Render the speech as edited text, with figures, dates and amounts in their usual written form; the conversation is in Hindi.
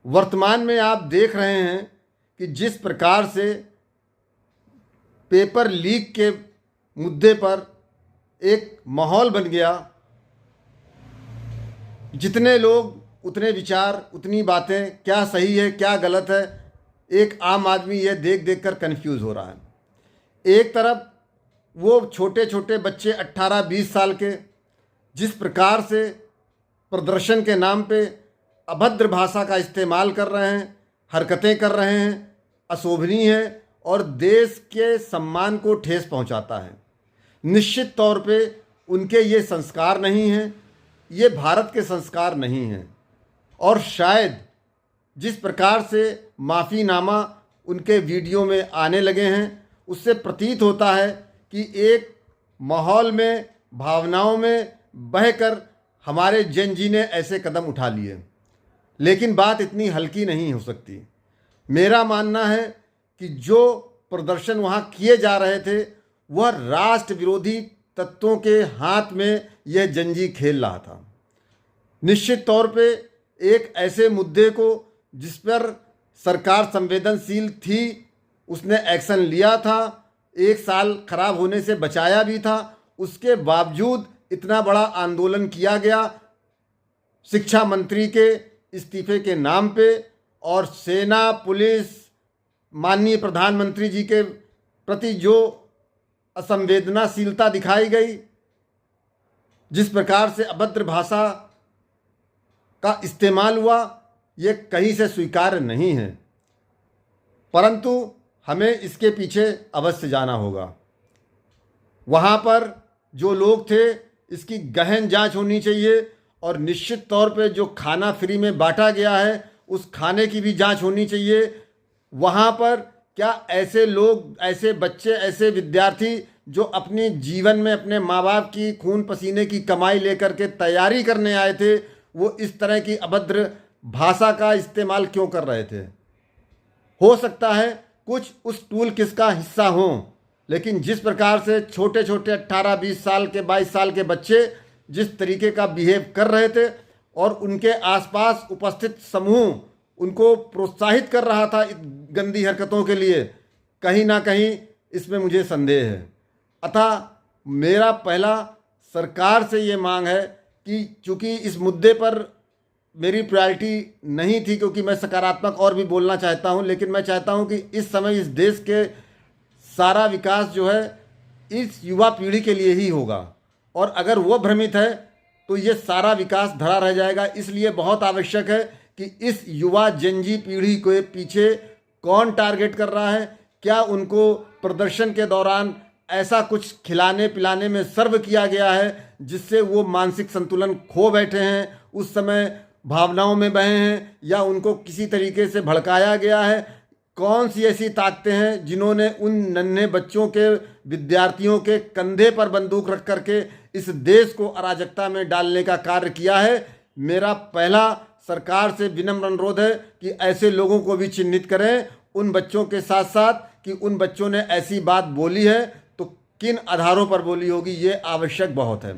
वर्तमान में आप देख रहे हैं कि जिस प्रकार से पेपर लीक के मुद्दे पर एक माहौल बन गया, जितने लोग उतने विचार, उतनी बातें, क्या सही है क्या गलत है, एक आम आदमी ये देख देख कर कन्फ्यूज़ हो रहा है। एक तरफ वो छोटे छोटे बच्चे 18-20 साल के जिस प्रकार से प्रदर्शन के नाम पे अभद्र भाषा का इस्तेमाल कर रहे हैं, हरकतें कर रहे हैं, अशोभनीय है और देश के सम्मान को ठेस पहुंचाता है। निश्चित तौर पे उनके ये संस्कार नहीं हैं, ये भारत के संस्कार नहीं हैं। और शायद जिस प्रकार से माफ़ीनामा उनके वीडियो में आने लगे हैं, उससे प्रतीत होता है कि एक माहौल में, भावनाओं में बहकर हमारे जन जी ने ऐसे कदम उठा लिए। लेकिन बात इतनी हल्की नहीं हो सकती। मेरा मानना है कि जो प्रदर्शन वहाँ किए जा रहे थे वह राष्ट्र विरोधी तत्वों के हाथ में यह जंजीर खेल रहा था। निश्चित तौर पे एक ऐसे मुद्दे को जिस पर सरकार संवेदनशील थी, उसने एक्शन लिया था, 1 साल खराब होने से बचाया भी था, उसके बावजूद इतना बड़ा आंदोलन किया गया शिक्षा मंत्री के इस्तीफे के नाम पे, और सेना, पुलिस, माननीय प्रधानमंत्री जी के प्रति जो असंवेदनाशीलता दिखाई गई, जिस प्रकार से अभद्र भाषा का इस्तेमाल हुआ, ये कहीं से स्वीकार्य नहीं है। परंतु हमें इसके पीछे अवश्य जाना होगा। वहाँ पर जो लोग थे, इसकी गहन जांच होनी चाहिए और निश्चित तौर पे जो खाना फ्री में बांटा गया है उस खाने की भी जांच होनी चाहिए। वहाँ पर क्या ऐसे लोग, ऐसे बच्चे, ऐसे विद्यार्थी जो अपने जीवन में अपने माँ बाप की खून पसीने की कमाई लेकर के तैयारी करने आए थे, वो इस तरह की अभद्र भाषा का इस्तेमाल क्यों कर रहे थे? हो सकता है कुछ उस टूल किस का हिस्सा हों, लेकिन जिस प्रकार से छोटे छोटे 18-20 साल के, 22 साल के बच्चे जिस तरीके का बिहेव कर रहे थे और उनके आसपास उपस्थित समूह उनको प्रोत्साहित कर रहा था गंदी हरकतों के लिए, कहीं ना कहीं इसमें मुझे संदेह है। अतः मेरा पहला सरकार से ये मांग है कि चूँकि इस मुद्दे पर मेरी प्रायोरिटी नहीं थी, क्योंकि मैं सकारात्मक और भी बोलना चाहता हूँ, लेकिन मैं चाहता हूँ कि इस समय इस देश के सारा विकास जो है इस युवा पीढ़ी के लिए ही होगा, और अगर वो भ्रमित है तो ये सारा विकास धरा रह जाएगा। इसलिए बहुत आवश्यक है कि इस युवा जनजी पीढ़ी के पीछे कौन टारगेट कर रहा है, क्या उनको प्रदर्शन के दौरान ऐसा कुछ खिलाने पिलाने में सर्व किया गया है जिससे वो मानसिक संतुलन खो बैठे हैं, उस समय भावनाओं में बहे हैं, या उनको किसी तरीके से भड़काया गया है। कौन सी ऐसी ताकतें हैं जिन्होंने उन नन्हे बच्चों के, विद्यार्थियों के कंधे पर बंदूक रख करके इस देश को अराजकता में डालने का कार्य किया है? मेरा पहला सरकार से विनम्र अनुरोध है कि ऐसे लोगों को भी चिन्हित करें, उन बच्चों के साथ साथ कि उन बच्चों ने ऐसी बात बोली है तो किन आधारों पर बोली होगी, ये आवश्यक बहुत है।